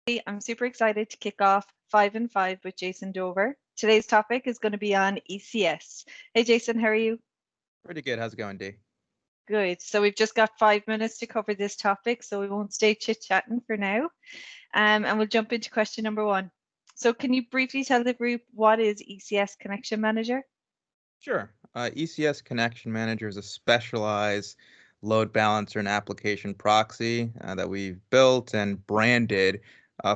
I'm super excited to kick off 5 and 5 with Jason Dover. Today's topic is going to be on ECS. Hey, Jason, how are you? Pretty good. How's it going, D? Good. So we've just got 5 minutes to cover this topic, so we won't stay chit-chatting for now. And we'll jump into question number one. So can you briefly tell the group what is ECS Connection Manager? Sure. ECS Connection Manager is a specialized load balancer and application proxy that we've built and branded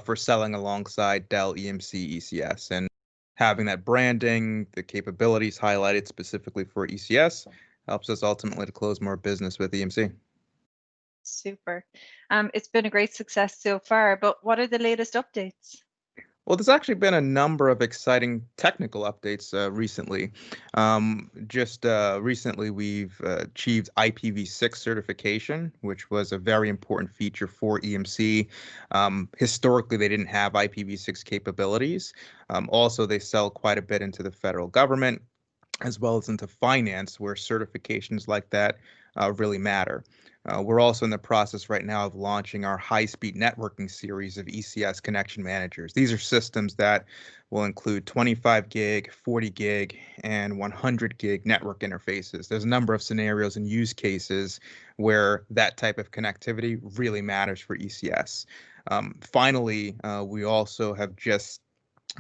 for selling alongside Dell EMC ECS. And having that branding, the capabilities highlighted specifically for ECS helps us ultimately to close more business with EMC. Super. It's been a great success so far, but what are the latest updates? Well, there's actually been a number of exciting technical updates recently. Just recently, we've achieved IPv6 certification, which was a very important feature for EMC. Historically, they didn't have IPv6 capabilities. Also, they sell quite a bit into the federal government, as well as into finance, where certifications like that really matter. We're also in the process right now of launching our high-speed networking series of ECS connection managers. These are systems that will include 25 gig, 40 gig, and 100 gig network interfaces. There's a number of scenarios and use cases where that type of connectivity really matters for ECS. Finally, we also have just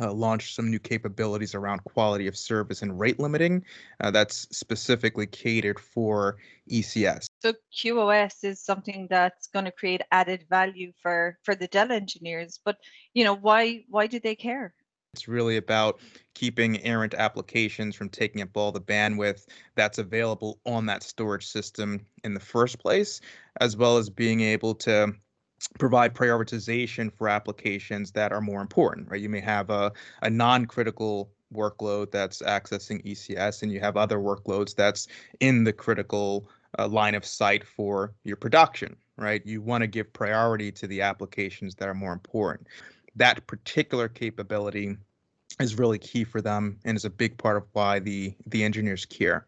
launched some new capabilities around quality of service and rate limiting that's specifically catered for ECS. So QoS is something that's going to create added value for the Dell engineers, but why do they care? It's really about keeping errant applications from taking up all the bandwidth that's available on that storage system in the first place, as well as being able to provide prioritization for applications that are more important, right? You may have a non-critical workload that's accessing ECS, and you have other workloads that's in the critical line of sight for your production, right? You want to give priority to the applications that are more important. That particular capability is really key for them and is a big part of why the engineers care.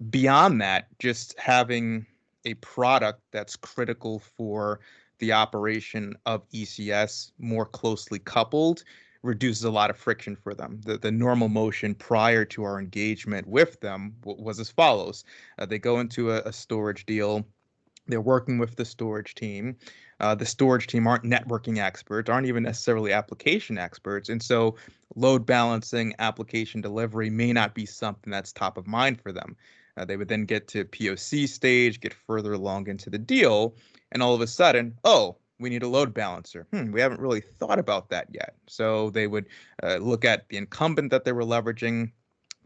Beyond that, just having a product that's critical for the operation of ECS more closely coupled reduces a lot of friction for them. The normal motion prior to our engagement with them was as follows. They go into a storage deal. They're working with the storage team. The storage team aren't networking experts, aren't even necessarily application experts. And so load balancing, application delivery may not be something that's top of mind for them. They would then get to POC stage, get further along into the deal, and all of a sudden, oh, we need a load balancer. We haven't really thought about that yet. So they would look at the incumbent that they were leveraging,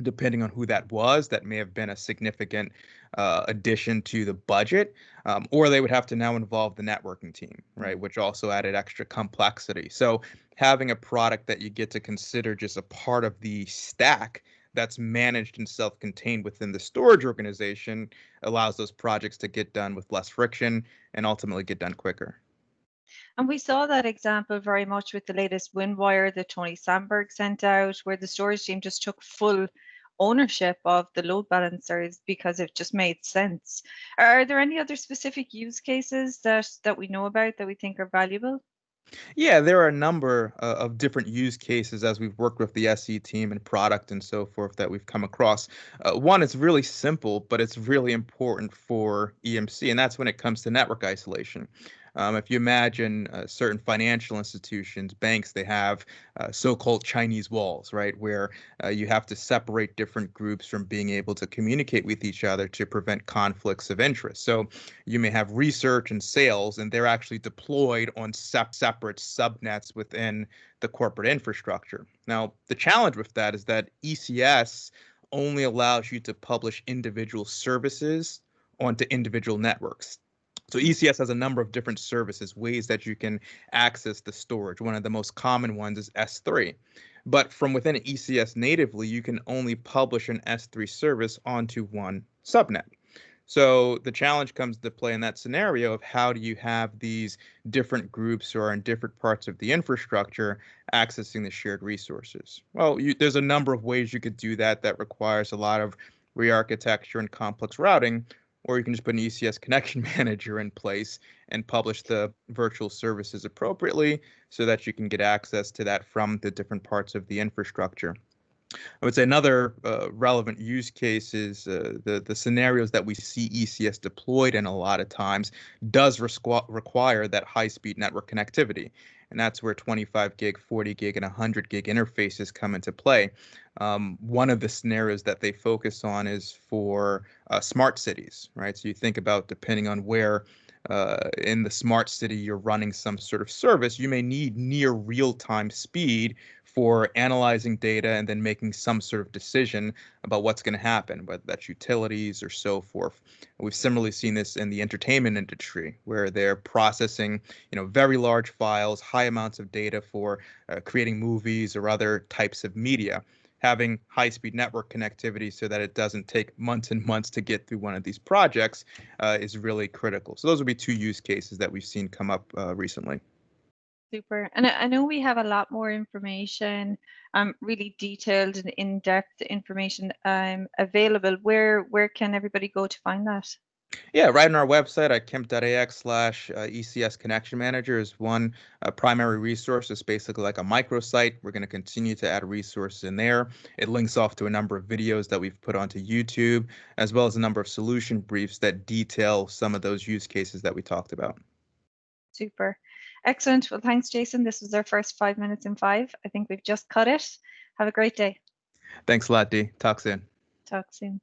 depending on who that was. That may have been a significant addition to the budget, or they would have to now involve the networking team, right, which also added extra complexity. So having a product that you get to consider just a part of the stack that's managed and self-contained within the storage organization allows those projects to get done with less friction and ultimately get done quicker. And we saw that example very much with the latest Windwire that Tony Sandberg sent out, where the storage team just took full ownership of the load balancers because it just made sense. Are there any other specific use cases that we know about that we think are valuable? Yeah, there are a number of different use cases as we've worked with the SE team and product and so forth that we've come across. One is really simple, but it's really important for EMC, and that's when it comes to network isolation. If you imagine certain financial institutions, banks, they have so-called Chinese walls, right, where you have to separate different groups from being able to communicate with each other to prevent conflicts of interest. So you may have research and sales, and they're actually deployed on separate subnets within the corporate infrastructure. Now, the challenge with that is that ECS only allows you to publish individual services onto individual networks. So ECS has a number of different services, ways that you can access the storage. One of the most common ones is S3. But from within ECS natively, you can only publish an S3 service onto one subnet. So the challenge comes to play in that scenario of how do you have these different groups who are in different parts of the infrastructure accessing the shared resources? Well, there's a number of ways you could do that that requires a lot of re-architecture and complex routing. or you can just put an ECS connection manager in place and publish the virtual services appropriately so that you can get access to that from the different parts of the infrastructure. I would say another relevant use case is the scenarios that we see ECS deployed in a lot of times does require that high-speed network connectivity. And that's where 25 gig, 40 gig, and 100 gig interfaces come into play. One of the scenarios that they focus on is for smart cities, right? So you think about depending on where in the smart city you're running some sort of service, you may need near real-time speed for analyzing data and then making some sort of decision about what's going to happen, whether that's utilities or so forth. We've similarly seen this in the entertainment industry, where they're processing, very large files, high amounts of data for creating movies or other types of media. Having high-speed network connectivity so that it doesn't take months and months to get through one of these projects is really critical. So those would be two use cases that we've seen come up recently. Super. And I know we have a lot more information, really detailed and in-depth information available. Where can everybody go to find that? Yeah, right on our website at kemp.ax/ECS Connection Manager is one primary resource. It's basically like a microsite. We're going to continue to add resources in there. It links off to a number of videos that we've put onto YouTube, as well as a number of solution briefs that detail some of those use cases that we talked about. Super. Excellent. Well, thanks, Jason. This was our first 5 minutes in 5. I think we've just cut it. Have a great day. Thanks a lot, Dee. Talk soon. Talk soon.